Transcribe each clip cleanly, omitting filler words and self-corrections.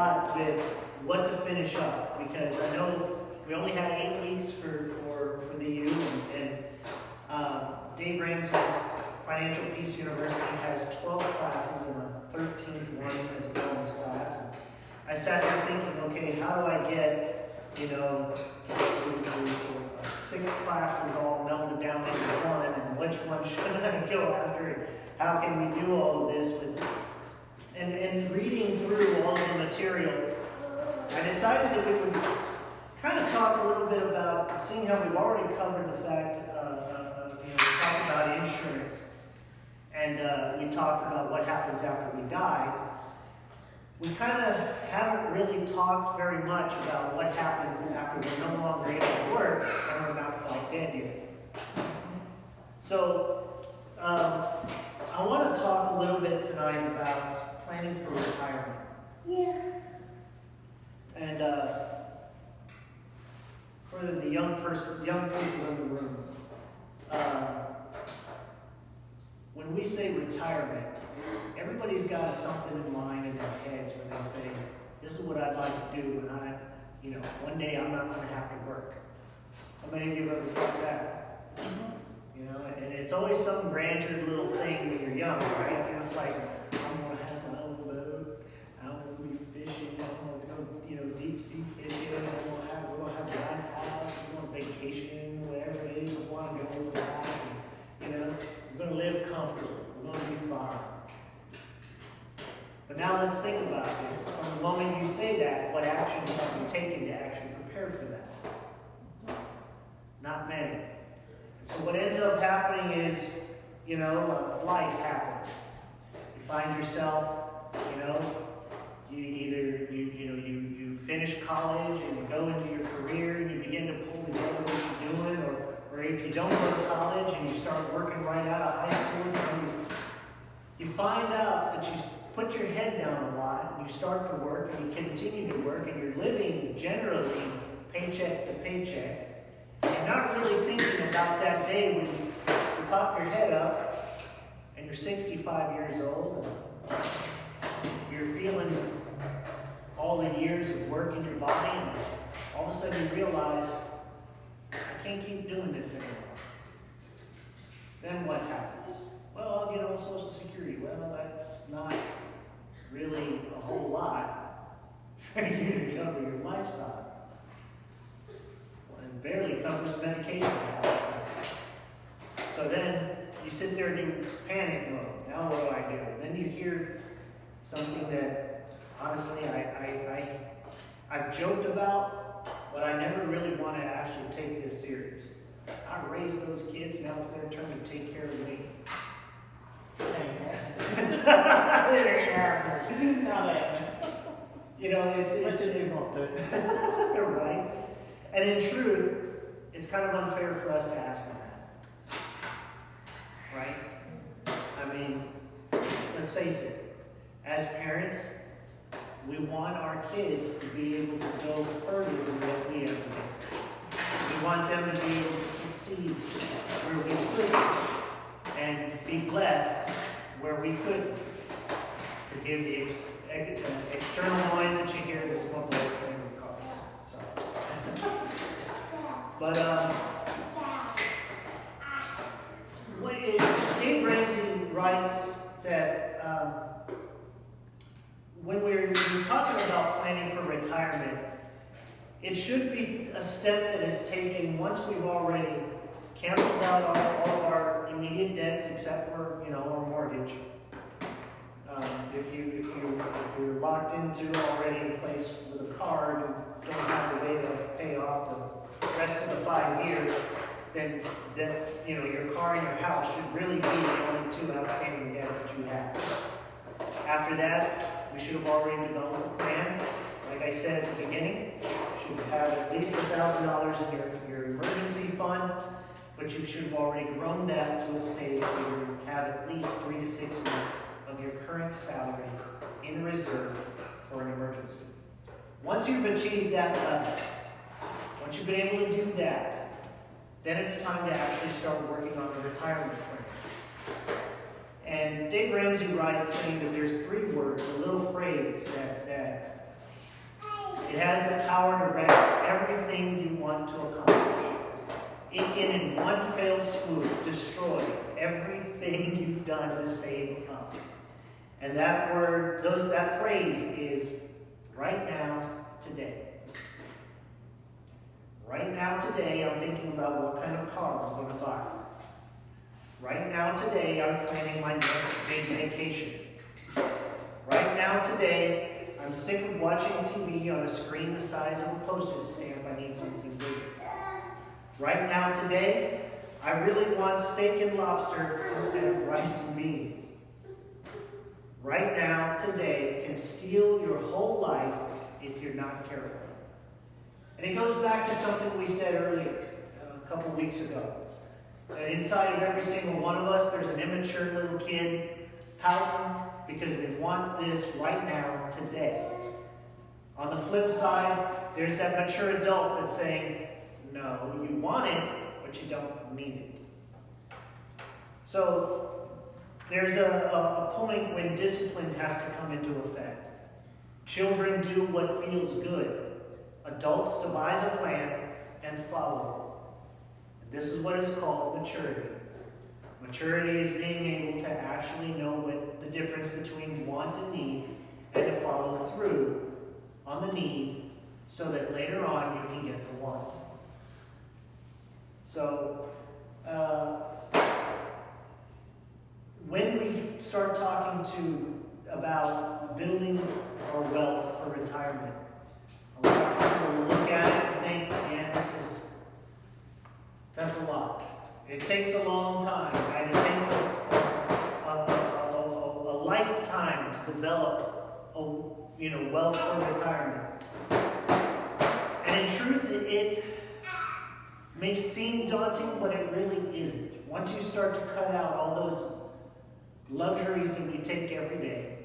lot with what to finish up, because I know we only had 8 weeks for the U, and Dave Ramsey's Financial Peace University has 12 classes, and the 13th one is a wellness class. And I sat there thinking, okay, how do I get, 6 classes all melded down into one, and which one should I go after, and how can we do all of this? And reading through all of the material, I decided that we would kind of talk a little bit about, seeing how we've already covered the fact, we talked about insurance, and we talked about what happens after we die. We kind of haven't really talked very much about what happens after we're no longer able to work and we're not quite dead yet. So, I want to talk a little bit tonight about planning for retirement. Yeah. And for the young people in the room, when we say retirement, everybody's got something in mind in their heads when they say, this is what I'd like to do when one day I'm not going to have to work. How many of you have ever thought that? And it's always some grandeur little thing when you're young, right? It's like, I'm going to have my own boat, I'm going to be fishing, I'm going to go, deep sea fishing, we're going to have a nice house, we're going to vacation, whatever it is, we want to go over that, we're going to live comfortable, we're going to be fine. But now let's think about this. From the moment you say that, what actions have you taken to actually prepare for that? Not many. So what ends up happening is, life happens. You find yourself, you finish college and you go into your career and you begin to pull together what you're doing, or if you don't go to college and you start working right out of high school, you find out that you put your head down a lot, and you start to work, and you continue to work, and you're living generally paycheck to paycheck. And you're not really thinking about that day when you pop your head up, and you're 65 years old, and you're feeling all the years of work in your body, and all of a sudden you realize, I can't keep doing this anymore. Then what happens? Well, I'll get on Social Security. Well, that's not really a whole lot for you to cover your lifestyle. And barely covers medication. So then you sit there and do panic mode. Now what do I do? And then you hear something that, honestly, I've joked about, but I never really want to actually take this serious. I raised those kids, now it's their turn to take care of me. It's right. And in truth, it's kind of unfair for us to ask them that. Right? I mean, let's face it. As parents, we want our kids to be able to go further than what we ever did. We want them to be able to succeed where we could and be blessed where we couldn't. Forgive the external noise that you hear that's one way playing with cars. So. But Dave Ramsey writes that when we're talking about planning for retirement, it should be a step that is taken once we've already canceled out all of our immediate debts except for our mortgage. If you're locked into already a place with a card and don't have a way to pay off the rest of the 5 years, then your car and your house should really be the only 2 outstanding debts that you have. After that, we should have already developed a plan. Like I said at the beginning, you should have at least $1,000 in your emergency fund, but you should have already grown that to a stage where you have at least 3 to 6 months of your current salary in reserve for an emergency. Once you've achieved that level, once you've been able to do that, then it's time to actually start working on a retirement plan. And Dave Ramsey writes saying that there's 3 words, a little phrase that It has the power to wreck everything you want to accomplish. It can, in one fell swoop, destroy everything you've done to save up. And that word, that phrase is right now, today. Right now, today, I'm thinking about what kind of car I'm going to buy. Right now, today, I'm planning my next big vacation. Right now, today, I'm sick of watching TV on a screen the size of a postage stamp. I need something bigger. Right now, today, I really want steak and lobster instead of rice and beans. Right now, today, can steal your whole life if you're not careful. And it goes back to something we said earlier, a couple weeks ago. That inside of every single one of us, there's an immature little kid pouting because they want this right now, today. On the flip side, there's that mature adult that's saying, no, you want it, but you don't need it. So there's a point when discipline has to come into effect. Children do what feels good. Adults devise a plan and follow it. And this is what is called maturity. Maturity is being able to actually know what the difference between want and need, and to follow through on the need so that later on you can get the want. So, when we start talking about building our wealth for retirement, a lot of people will look at it and think, man, that's a lot. It takes a long time, right? It takes a lifetime to develop wealth for retirement. And in truth, it may seem daunting, but it really isn't. Once you start to cut out all those luxuries that we take every day,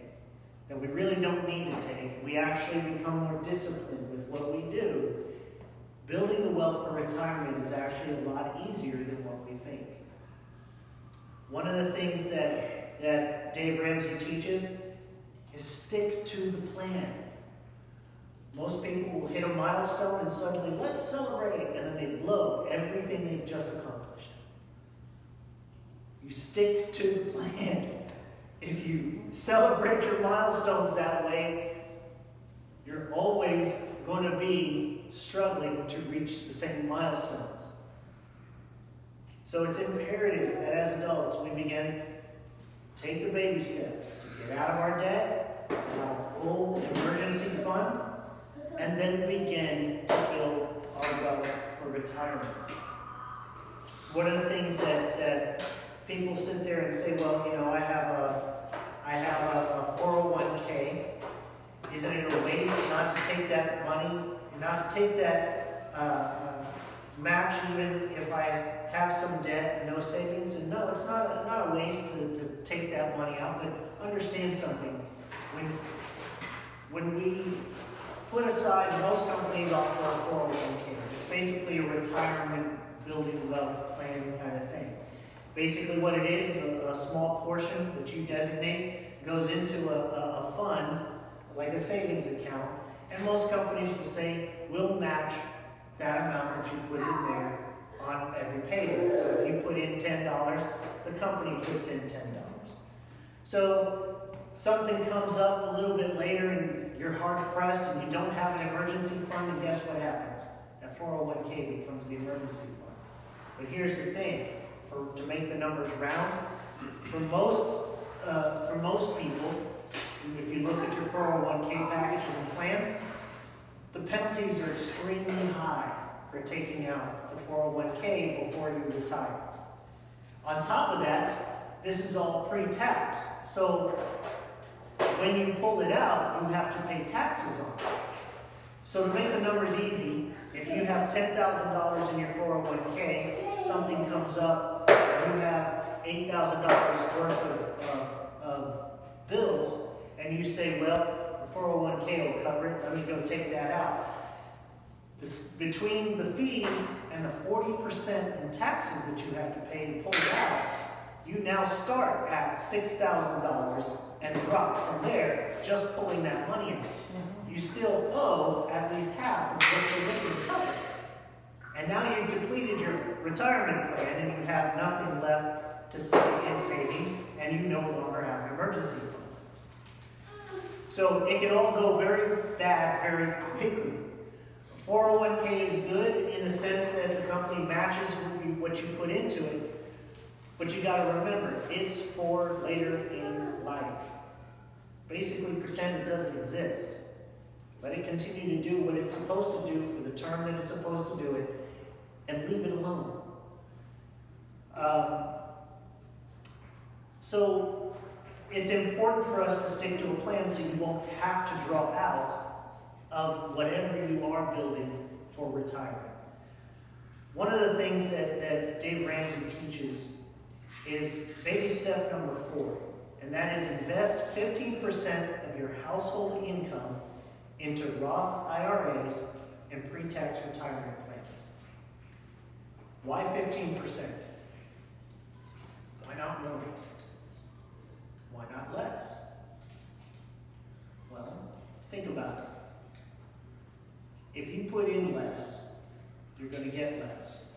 that we really don't need to take, we actually become more disciplined with what we do. Building the wealth for retirement is actually a lot easier than what we think. One of the things that Dave Ramsey teaches is stick to the plan. Most people will hit a milestone and suddenly, let's celebrate, and then they blow everything they've just accomplished. You stick to the plan. If you celebrate your milestones that way, you're always going to be struggling to reach the same milestones. So it's imperative that as adults we begin to take the baby steps to get out of our debt, have a full emergency fund, and then begin to build our wealth for retirement. One of the things that people sit there and say, well, I have a 401k. Isn't it a waste not to take that money, not to take that match even if I have some debt and no savings? And no, it's not a waste to take that money out, but understand something. When we put aside, most companies offer a 401k. It's basically a retirement building wealth plan kind of thing. Basically what it is a small portion that you designate goes into a fund, like a savings account, and most companies will say, we'll match that amount that you put in there on every payday. So if you put in $10, the company puts in $10. So something comes up a little bit later and you're hard pressed and you don't have an emergency fund, and guess what happens? That 401k becomes the emergency fund. But here's the thing, to make the numbers round, for most people, if you look at your 401k packages and plans, the penalties are extremely high for taking out the 401k before you retire. On top of that, this is all pre-tax. So when you pull it out, you have to pay taxes on it. So to make the numbers easy, if you have $10,000 in your 401k, something comes up, and you have $8,000 worth of bills, and you say, well, the 401k will cover it, let me go take that out. Between the fees and the 40% in taxes that you have to pay to pull it out, you now start at $6,000 and drop from there just pulling that money out. you still owe at least half of what you're looking to cover. And now you've depleted your retirement plan and you have nothing left to save in savings, and you no longer have an emergency fund. So it can all go very bad very quickly. 401k is good in the sense that the company matches what you put into it, but you got to remember, it's for later in life. Basically, pretend it doesn't exist. Let it continue to do what it's supposed to do for the term that it's supposed to do it, and leave it alone. So it's important for us to stick to a plan so you won't have to drop out of whatever you are building for retirement. One of the things that Dave Ramsey teaches is baby step number 4, and that is invest 15% of your household income into Roth IRAs and pre-tax retirement plans. Why 15%? Why not more? Why not less? Well, think about it. If you put in less, you're going to get less,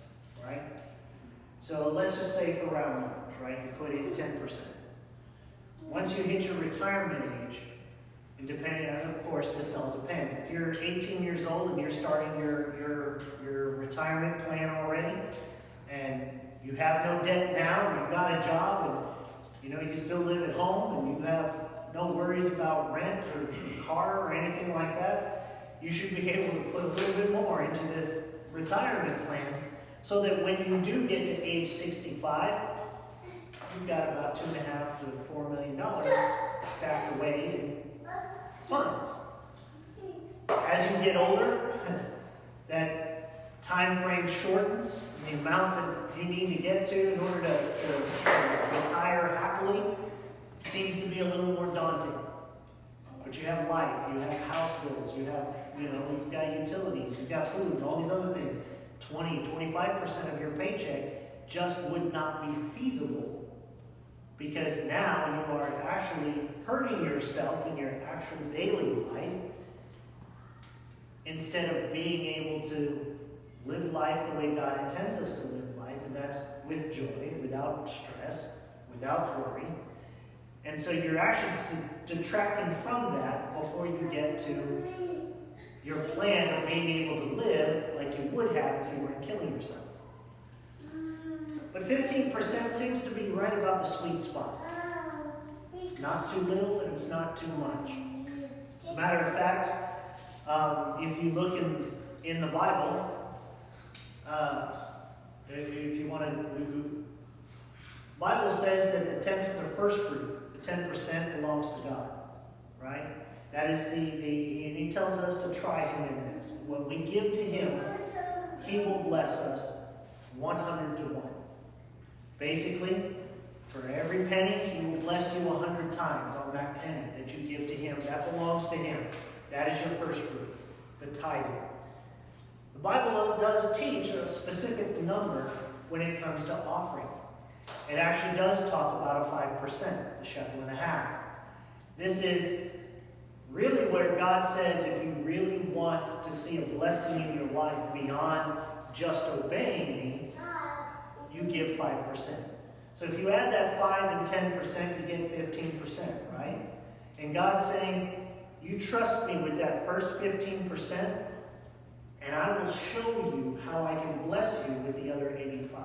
right? So let's just say for round numbers, right? You put in 10%. Once you hit your retirement age, and depending on, of course, this all depends. If you're 18 years old and you're starting your retirement plan already, and you have no debt now, and you've got a job, and you still live at home, and you have no worries about rent or car or anything like that, you should be able to put a little bit more into this retirement plan so that when you do get to age 65, you've got about $2.5 to $4 million stacked away in funds. As you get older, that time frame shortens. The amount that you need to get to in order to retire happily seems to be a little more daunting. But you have life, you have house bills, you've got utilities, you've got food, and all these other things. 25% of your paycheck just would not be feasible, because now you are actually hurting yourself in your actual daily life instead of being able to live life the way God intends us to live life, and that's with joy, without stress, without worry. And so you're actually detracting from that before you get to your plan of being able to live like you would have if you weren't killing yourself. But 15% seems to be right about the sweet spot. It's not too little and it's not too much. As a matter of fact, if you look in the Bible, if you want to, Bible says that the first fruit, the 10% belongs to God, right? That is and he tells us to try him in this. When we give to him, he will bless us 100 to 1. Basically, for every penny, he will bless you 100 times on that penny that you give to him. That belongs to him. That is your first fruit, the tithing. The Bible does teach a specific number when it comes to offering. It actually does talk about a 5%, a shekel and a half. This is really where God says if you really want to see a blessing in your life beyond just obeying me, you give 5%. So if you add that 5 and 10%, you get 15%, right? And God's saying, you trust me with that first 15%, and I will show you how I can bless you with the other 85.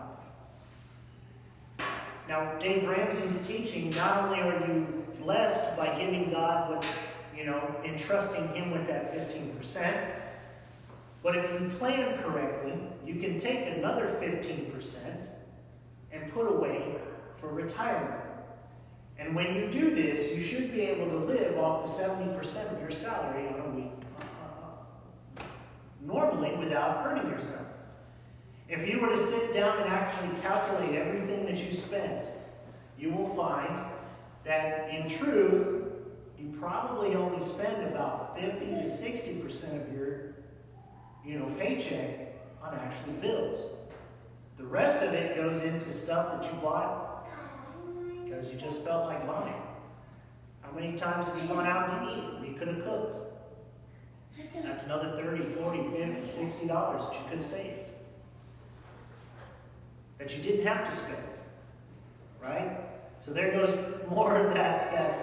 Now, Dave Ramsey's teaching, not only are you blessed by giving God what, entrusting him with that 15%, but if you plan correctly, you can take another 15% and put away for retirement. And when you do this, you should be able to live off the 70% of your salary on a week, normally without hurting yourself. If you were to sit down and actually calculate everything that you spend, you will find that in truth, you probably only spend about 50 to 60% of your paycheck on actual bills. The rest of it goes into stuff that you bought because you just felt like buying. How many times have you gone out to eat when you could have cooked? That's another $30, $40, $50, $60 that you could have saved. That you didn't have to spend. Right? So there goes more of that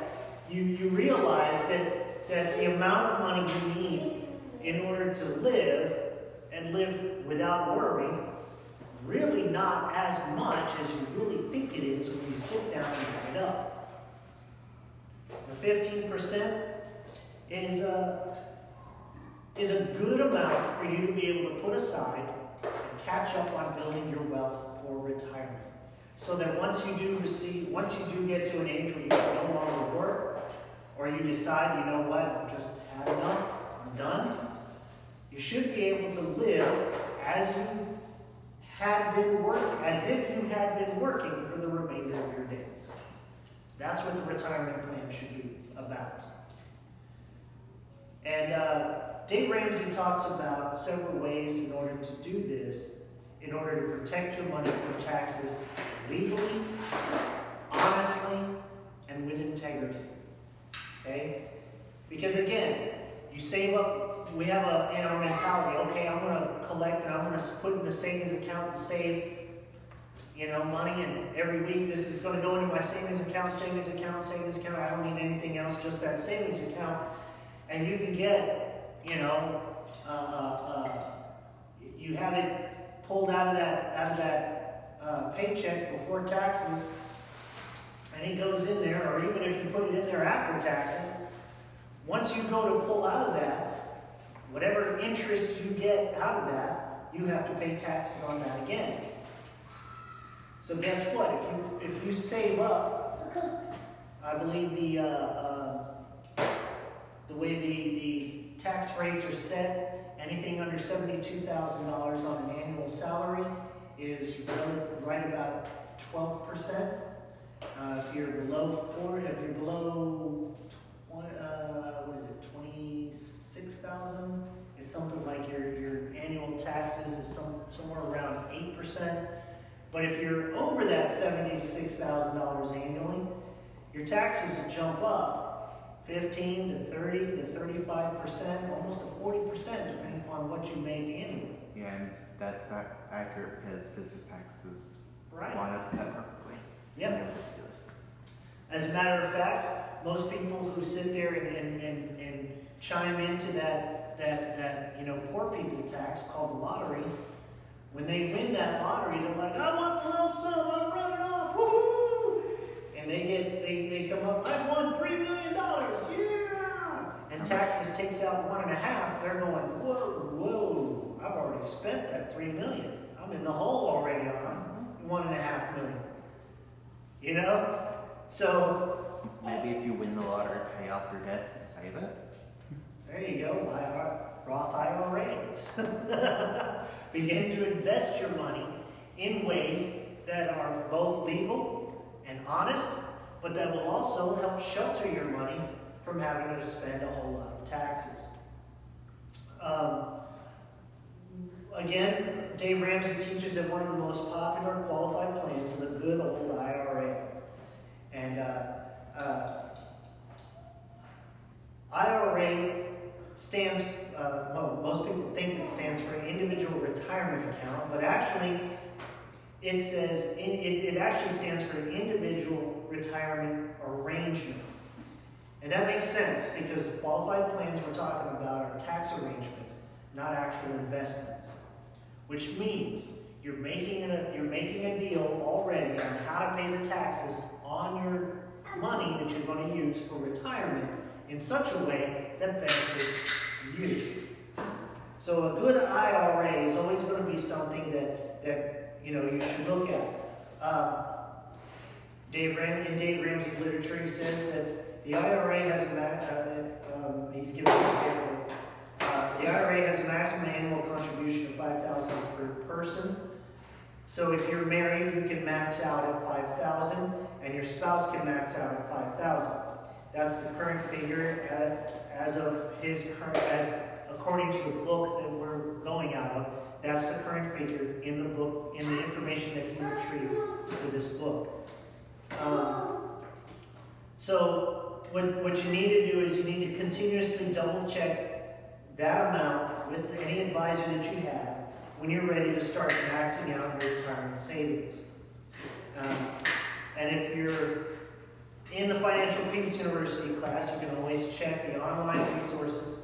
you realize that the amount of money you need in order to live and live without worry, really not as much as you really think it is when you sit down and add it up. The 15% is a good amount for you to be able to put aside and catch up on building your wealth for retirement. So that once you do get to an age where you can no longer work, or you decide, you know what, I've just had enough, I'm done, you should be able to live as if you had been working for the remainder of your days. That's what the retirement plan should be about. And Dave Ramsey talks about several ways in order to do this, in order to protect your money from taxes legally, honestly, and with integrity. Okay? Because again, you save up, we have in our mentality, okay, I'm going to collect and I'm going to put in the savings account and save, money, and every week this is going to go into my savings account, I don't need anything else, just that savings account. And you can get, you have it pulled out of that paycheck before taxes, and it goes in there, or even if you put it in there after taxes, once you go to pull out of that, whatever interest you get out of that, you have to pay taxes on that again. So guess what? If you save up, I believe the way the tax rates are set, anything under $72,000 on an annual salary is right about 12%. If you're below 26,000, it's something like your annual taxes is somewhere around 8%. But if you're over that $76,000 annually, your taxes will jump up 15 to 30 to 35%, almost to 40%, depending upon what you make annually. Yeah, and that's accurate because business taxes Right. line up that perfectly. Yep. Ridiculous. As a matter of fact, most people who sit there and chime into that poor people tax called the lottery, when they win that lottery, they're like, I want the lump sum, I'm running off, woohoo! And they come up, I won $3 million, yeah! And taxes takes out 1.5, they're going, whoa, I've already spent that $3 million. I'm in the hole already on $1.5 million. So Maybe if you win the lottery, pay off your debts and save it. there you go, buy Roth IRAs. Begin to invest your money in ways that are both legal and honest, but that will also help shelter your money from having to spend a whole lot of taxes. Again, Dave Ramsey teaches that one of the most popular qualified plans is a good old IRA. And IRA stands, most people think it stands for individual retirement account, but actually it says, it actually stands for individual retirement arrangement. And that makes sense because the qualified plans we're talking about are tax arrangements, not actual investments. Which means you're making a deal already on how to pay the taxes on your money that you're going to use for retirement in such a way that benefits you. So a good IRA is always going to be something that you should look at. Dave Ramsey's literature, he says that the IRA has he's giving an example. The IRA has a maximum annual contribution of $5,000 per person. So if you're married, you can max out at $5,000, and your spouse can max out at $5,000. That's the current figure according to the book that we're going out of. That's the current figure in the book, in the information that he retrieved for this book. So what you need to do is you need to continuously double check that amount with any advisor that you have when you're ready to start maxing out your retirement savings. And if you're in the Financial Peace University class, you can always check the online resources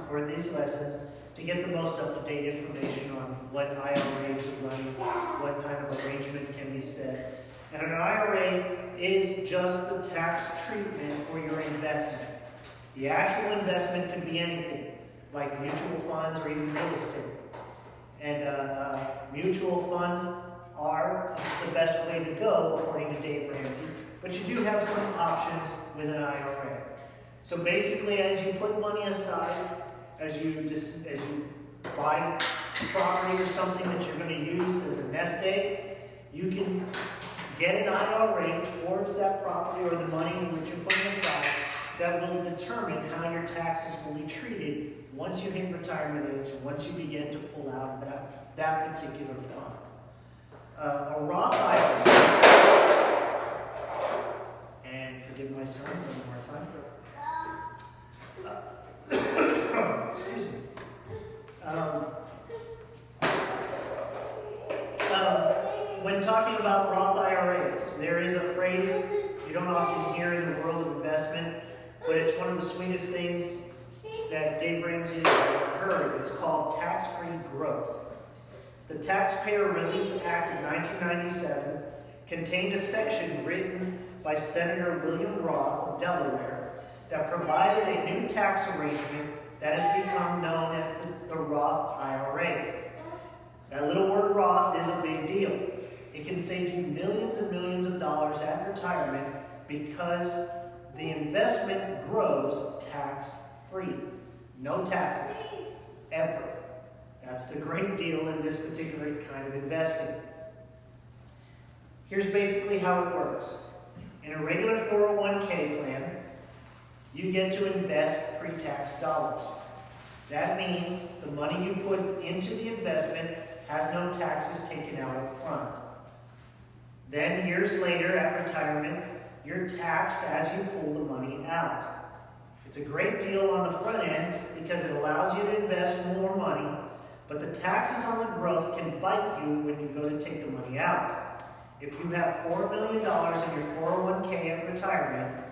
for these lessons to get the most up-to-date information on what IRAs are running, what kind of arrangement can be set. And an IRA is just the tax treatment for your investment. The actual investment could be anything, like mutual funds or even real estate. And mutual funds are the best way to go, according to Dave Ramsey, but you do have some options with an IRA. So basically, as you put money aside, as you buy property or something that you're going to use as a nest egg, you can get an IRA towards that property or the money which you're putting aside that will determine how your taxes will be treated once you hit retirement age and once you begin to pull out that particular fund. A Roth IRA, and forgive my son one more time. Excuse me. When talking about Roth IRAs, there is a phrase you don't often hear in the world of investment, but it's one of the sweetest things that Dave Ramsey has heard. It's called tax-free growth. The Taxpayer Relief Act of 1997 contained a section written by Senator William Roth of Delaware that provided a new tax arrangement that has become known as the Roth IRA. That little word Roth is a big deal. It can save you millions and millions of dollars at retirement because the investment grows tax-free. No taxes, ever. That's the great deal in this particular kind of investing. Here's basically how it works. In a regular 401k plan, you get to invest pre-tax dollars. That means the money you put into the investment has no taxes taken out up front. Then years later at retirement, you're taxed as you pull the money out. It's a great deal on the front end because it allows you to invest more money, but the taxes on the growth can bite you when you go to take the money out. If you have $4 million in your 401k at retirement,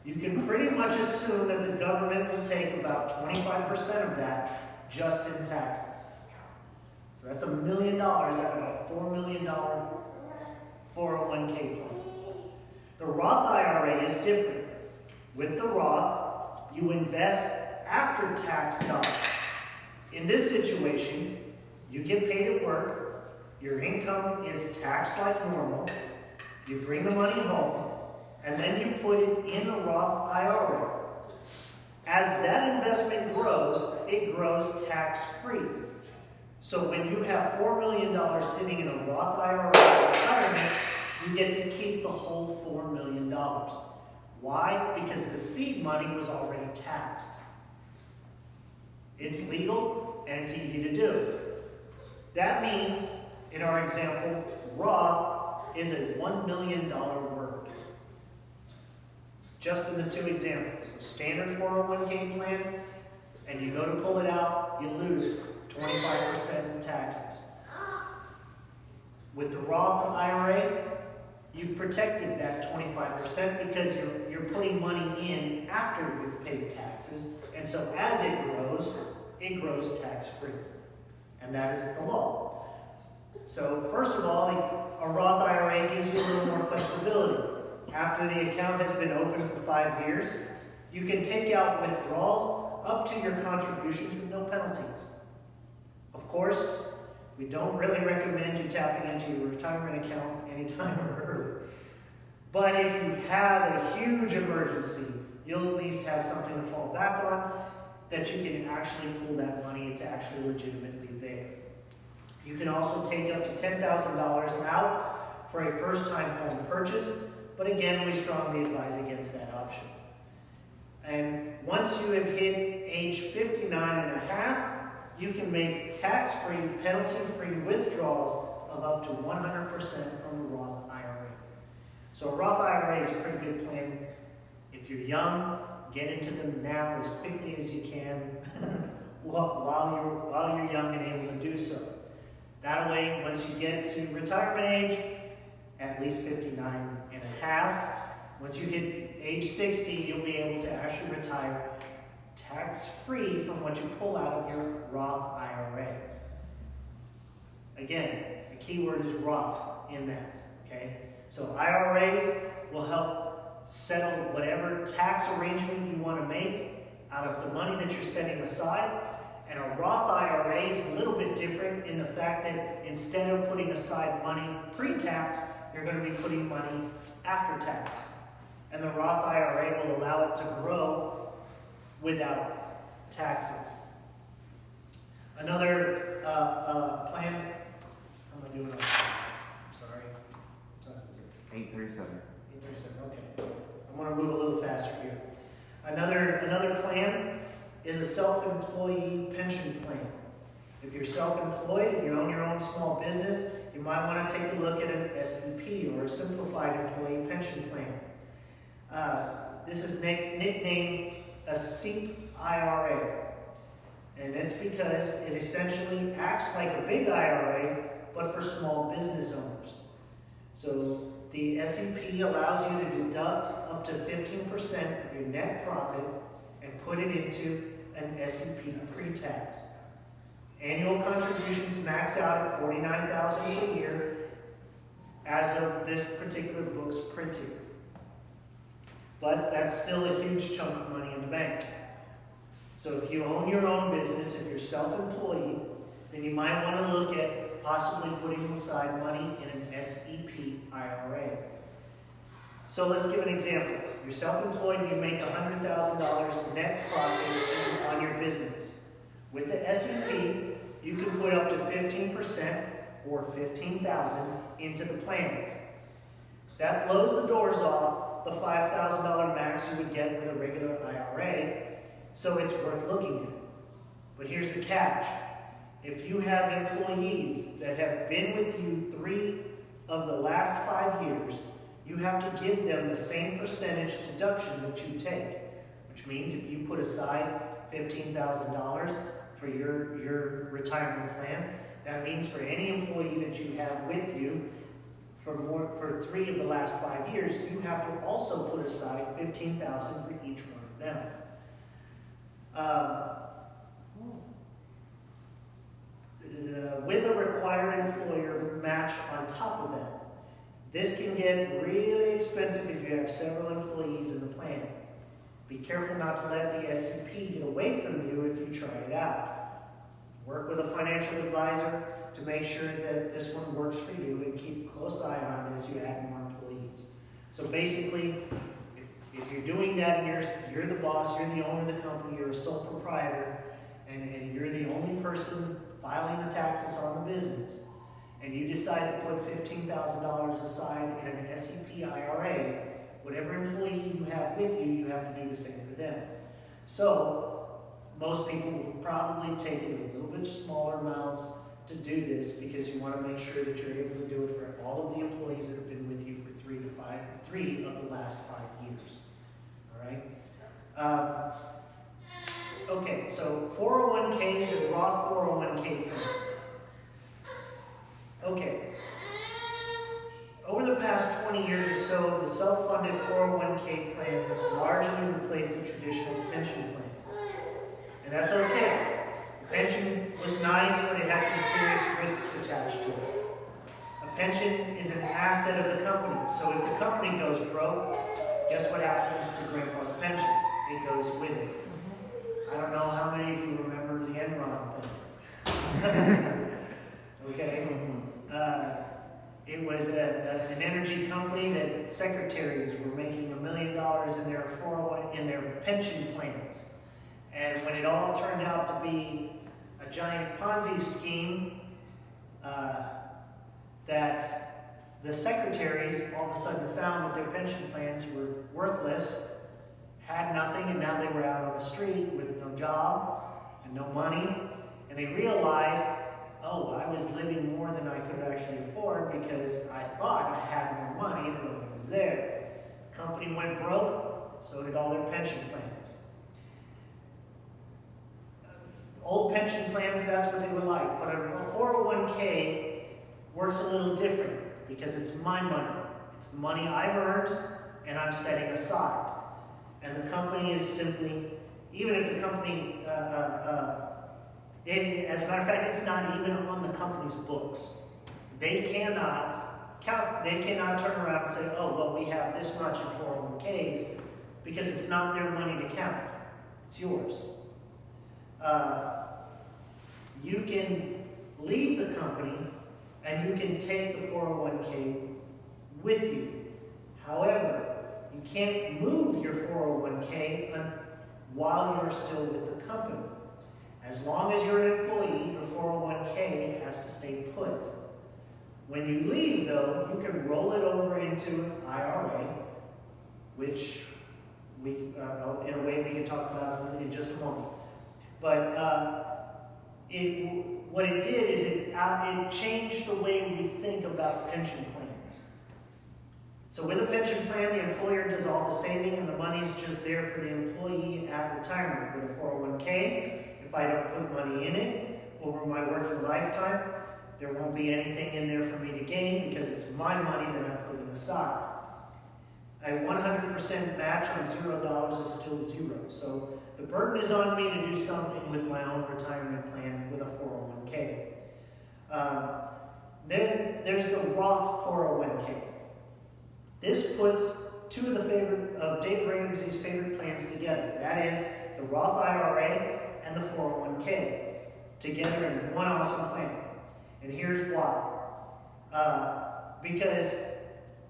you can pretty much assume that the government will take about 25% of that just in taxes. So that's $1 million out of a $4 million 401k plan. The Roth IRA is different. With the Roth, you invest after tax dollars. In this situation, you get paid at work, your income is taxed like normal, you bring the money home, and then you put it in a Roth IRA. As that investment grows, it grows tax-free. So when you have $4 million sitting in a Roth IRA at retirement, you get to keep the whole $4 million. Why? Because the seed money was already taxed. It's legal and it's easy to do. That means, in our example, Roth is a $1 million word. Just in the two examples. A standard 401k plan, and you go to pull it out, you lose 25% in taxes. With the Roth IRA, you've protected that 25% because you're putting money in after you've paid taxes, and so as it grows tax-free. And that is the law. So first of all, a Roth IRA gives you a little more flexibility. After the account has been open for 5 years, you can take out withdrawals up to your contributions with no penalties. Of course, we don't really recommend you tapping into your retirement account anytime early. But if you have a huge emergency, you'll at least have something to fall back on, that you can actually pull that money. It's actually legitimately there. You can also take up to $10,000 out for a first-time home purchase, but again, we strongly advise against that option. And once you have hit age 59 and a half, you can make tax-free, penalty-free withdrawals of up to 100% from a Roth IRA. So a Roth IRA is a pretty good plan. If you're young, get into them now as quickly as you can while you're young and able to do so. That way, once you get to retirement age, at least 59 and a half, once you hit age 60, you'll be able to actually retire tax-free from what you pull out of your Roth IRA. Again, the key word is Roth in that, okay? So IRAs will help settle whatever tax arrangement you want to make out of the money that you're setting aside. And a Roth IRA is a little bit different in the fact that instead of putting aside money pre-tax, you're going to be putting money after tax. And the Roth IRA will allow it to grow without taxes. Another plan, how am I doing on that? I'm sorry. What time is it? 8:37. 8:37, okay. I'm going to move a little faster here. Another plan is a self-employee pension plan. If you're self-employed and you own your own small business, you might want to take a look at an SEP, or a Simplified Employee Pension Plan. This is nicknamed a SEP IRA, and it's because it essentially acts like a big IRA, but for small business owners. So the SEP allows you to deduct up to 15% of your net profit and put it into an SEP pre-tax. Annual contributions max out at $49,000 a year as of this particular book's printing. But that's still a huge chunk of money in the bank. So if you own your own business, if you're self-employed, then you might want to look at possibly putting aside money in an SEP IRA. So let's give an example. You're self-employed and you make $100,000 net profit on your business. With the SEP, you can put up to 15% or $15,000 into the plan. That blows the doors off the $5,000 max you would get with a regular IRA, so it's worth looking at. But here's the catch. If you have employees that have been with you 3 of the last 5 years, you have to give them the same percentage deduction that you take, which means if you put aside $15,000 for your retirement plan, that means for any employee that you have with you for 3 of the last 5 years, you have to also put aside $15,000 for each one of them. With a required employer match on top of that. This can get really expensive if you have several employees in the plan. Be careful not to let the SEP get away from you if you try it out. Work with a financial advisor to make sure that this one works for you, and keep a close eye on it as you add more employees. So basically, if you're doing that and you're the boss, you're the owner of the company, you're a sole proprietor, and you're the only person filing the taxes on the business, and you decide to put $15,000 aside in an SEP IRA, whatever employee you have with you, you have to do the same for them. So most people will probably take it in a little bit smaller amounts to do this, because you want to make sure that you're able to do it for all of the employees that have been with you for 3 of the last 5 years. All right? Okay, so 401ks and Roth 401k plans. Okay. Over the past 20 years or so, the self-funded 401k plan has largely replaced the traditional pension plan. And that's okay. The pension was nice, but it had some serious risks attached to it. A pension is an asset of the company, so if the company goes broke, guess what happens to Grandpa's pension? It goes with it. I don't know how many of you remember the Enron thing. Okay? It was an energy company that secretaries were making $1 million in their pension plans. And when it all turned out to be a giant Ponzi scheme, that the secretaries all of a sudden found that their pension plans were worthless, had nothing, and now they were out on the street with no job and no money. And they realized, oh, I was living more than I could actually afford because I thought I had more money than what was there. The company went broke, So did all their pension plans. Old pension plans, that's what they were like. But a 401k works a little different because it's my money. It's the money I've earned and I'm setting aside. And the company is simply, even if the company, as a matter of fact, it's not even on the company's books. They cannot turn around and say, oh, well, we have this much in 401ks, because it's not their money to count. It's yours. You can leave the company and you can take the 401k with you. However, you can't move your 401k while you're still with the company. As long as you're an employee, your 401k has to stay put. When you leave, though, you can roll it over into an IRA, which in a way we can talk about in just a moment. But what it did is it changed the way we think about pension plans. So with a pension plan, the employer does all the saving and the money's just there for the employee at retirement. With a 401k, if I don't put money in it over my working lifetime, there won't be anything in there for me to gain because it's my money that I'm putting aside. A 100% match on $0 is still zero. So the burden is on me to do something with my own retirement plan with a 401k. Then there's the Roth 401k. This puts two of Dave Ramsey's favorite plans together. That is the Roth IRA and the 401k together in one awesome plan. And here's why. Because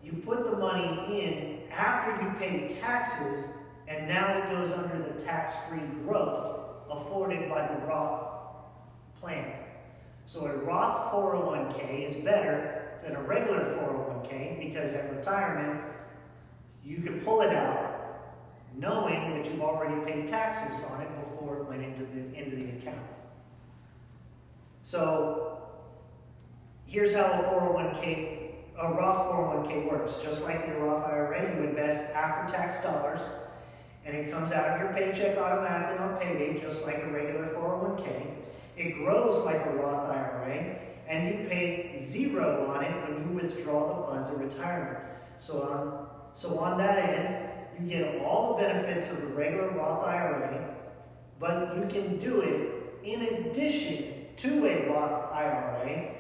you put the money in after you pay taxes, and now it goes under the tax-free growth afforded by the Roth plan. So a Roth 401k is better than a regular 401k because at retirement, you can pull it out knowing that you've already paid taxes on it before it went into the account. So here's how a Roth 401k works. Just like the Roth IRA, you invest after-tax dollars, and it comes out of your paycheck automatically on payday, just like a regular 401k. It grows like a Roth IRA, and you pay zero on it when you withdraw the funds in retirement. So on that end, you get all the benefits of a regular Roth IRA, but you can do it in addition to a Roth IRA,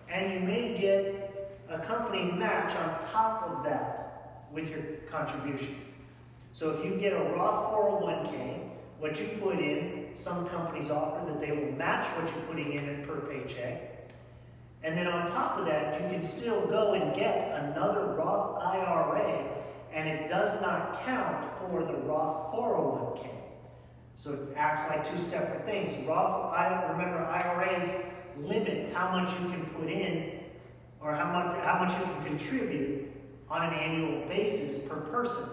and you may get a company match on top of that with your contributions. So if you get a Roth 401k, what you put in, some companies offer that they will match what you're putting in per paycheck. And then on top of that, you can still go and get another Roth IRA, and it does not count for the Roth 401k. So it acts like two separate things. Remember, IRAs limit how much you can put in or how much you can contribute on an annual basis per person.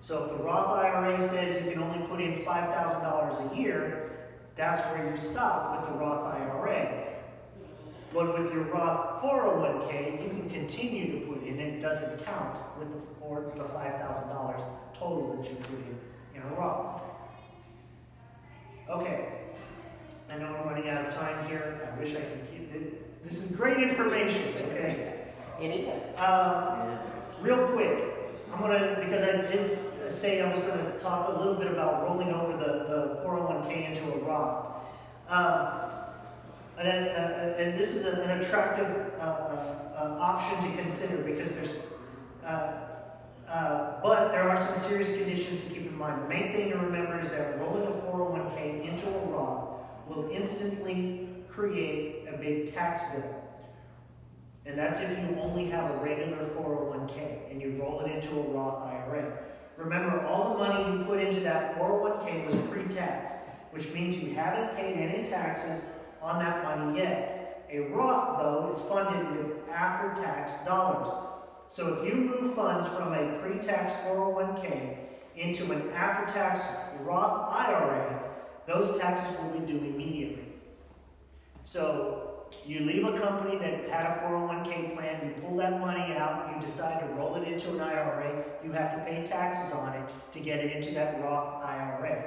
So if the Roth IRA says you can only put in $5,000 a year, that's where you stop with the Roth IRA. But with your Roth 401k, you can continue to put in, and it doesn't count with the $5,000 total that you put in a Roth. Okay, I know I'm running out of time here. I wish I could keep it. This is great information, okay? It is. Real quick, because I did say I was going to talk a little bit about rolling over the 401k into a Roth. And this is an attractive option to consider because but there are some serious conditions to keep in mind. The main thing to remember is that rolling a 401k into a Roth will instantly create a big tax bill. And that's if you only have a regular 401k and you roll it into a Roth IRA. Remember, all the money you put into that 401k was pre-tax, which means you haven't paid any taxes on that money yet. A Roth, though, is funded with after-tax dollars. So if you move funds from a pre-tax 401k into an after-tax Roth IRA, those taxes will be due immediately. So you leave a company that had a 401k plan, you pull that money out, you decide to roll it into an IRA, you have to pay taxes on it to get it into that Roth IRA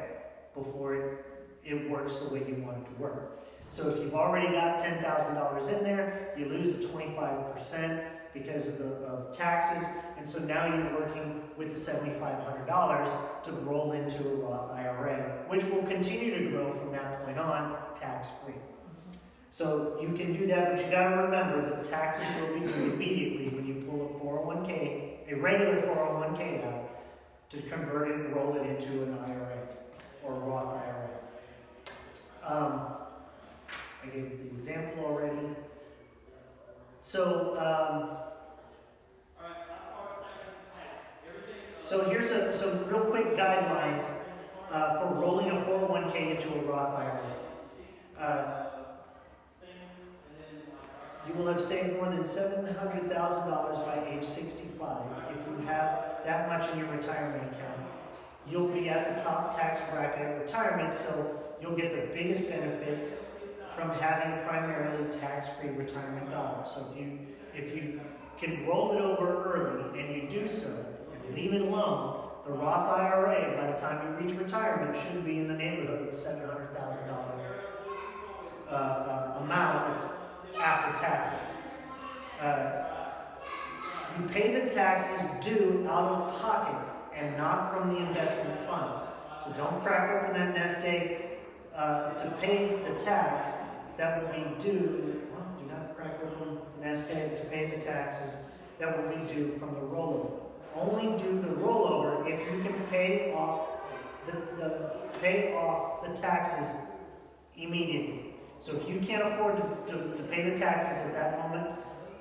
before it works the way you want it to work. So if you've already got $10,000 in there, you lose the 25% because of the taxes, and so now you're working with the $7,500 to roll into a Roth IRA, which will continue to grow from that point on, tax-free. So you can do that, but you got to remember that taxes will be due immediately when you pull a 401k, a regular 401k out, to convert it and roll it into an IRA or Roth IRA. I gave the example already. So, here's some real quick guidelines for rolling a 401k into a Roth IRA. You will have saved more than $700,000 by age 65 if you have that much in your retirement account. You'll be at the top tax bracket at retirement, so you'll get the biggest benefit from having primarily tax-free retirement dollars. So if you can roll it over early and you do so and leave it alone, the Roth IRA by the time you reach retirement should be in the neighborhood of $700,000 amount that's after taxes. You pay the taxes due out of pocket and not from the investment funds. So don't crack open that nest egg to pay the tax that will be due. Well, do not crack open the nest egg to pay the taxes that will be due from the rollover. Only do the rollover if you can pay off the taxes immediately. So if you can't afford to pay the taxes at that moment,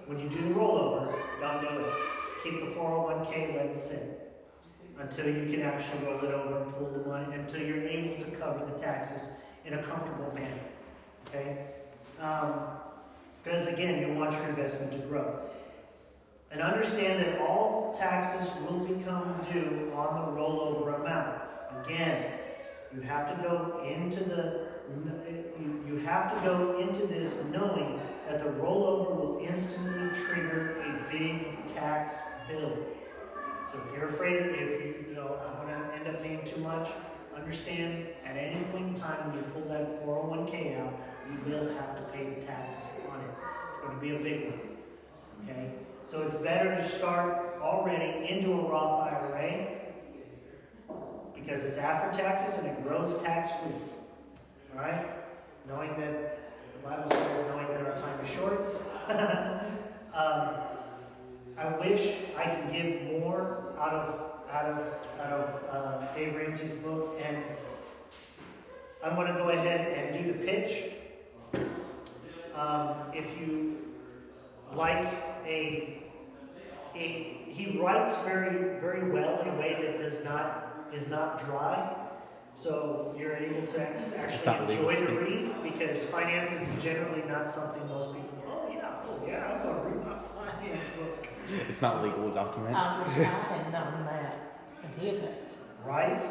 when you do the rollover, don't do it. Keep the 401k, let it sit until you can actually roll it over and pull the money, until you're able to cover the taxes in a comfortable manner. Okay? Because again, you want your investment to grow. And understand that all taxes will become due on the rollover amount. Again, you have to go into this knowing that the rollover will instantly trigger a big tax bill. So if you're afraid, I'm going to end up paying too much, understand at any point in time when you pull that 401k out, you will have to pay the taxes on it. It's going to be a big one. Okay? So it's better to start already into a Roth IRA because it's after taxes and it grows tax-free. All right? Knowing that the Bible says, knowing that our time is short. I wish I could give more out of Dave Ramsey's book, and I'm going to go ahead and do the pitch. If you like he writes very, very well in a way that is not dry. So you're able to actually enjoy the read, because finances is generally not something most people, I'm going to read my finance book. It's not legal documents. I wish I had known that, but isn't. Right?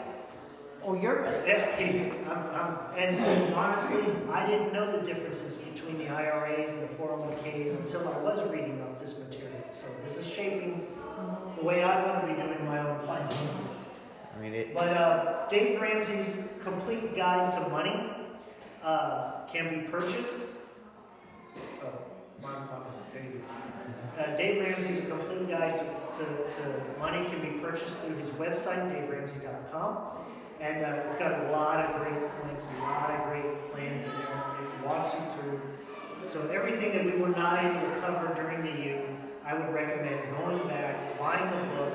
Oh, you're right. And honestly, I didn't know the differences between the IRAs and the 401ks until I was reading up this material. So this is shaping the way I want to be doing my own finances. But Dave Ramsey's Complete Guide to Money can be purchased. There you go. Dave Ramsey's Complete Guide to Money can be purchased through his website, daveramsey.com. And it's got a lot of great points, a lot of great plans in there. It walks you through. So everything that we were not able to cover during the U, I would recommend going back, buying the book.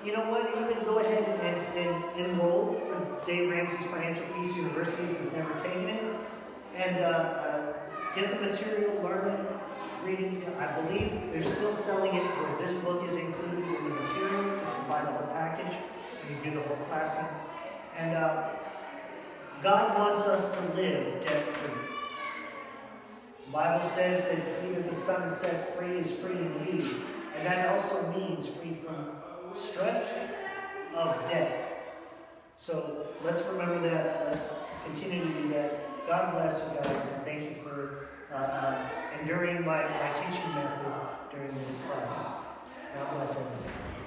You know what? Even go ahead and enroll for Dave Ramsey's Financial Peace University if you've never taken it. And get the material, learn it, read it. I believe they're still selling it where this book is included in the material. You can buy the whole package. You do the whole classing. And God wants us to live debt-free. The Bible says that he that the Son has set free is free indeed. And that also means free from stress of debt. So let's remember that. Let's continue to do that. God bless you guys, and thank you for enduring my teaching method during this process. God bless everyone.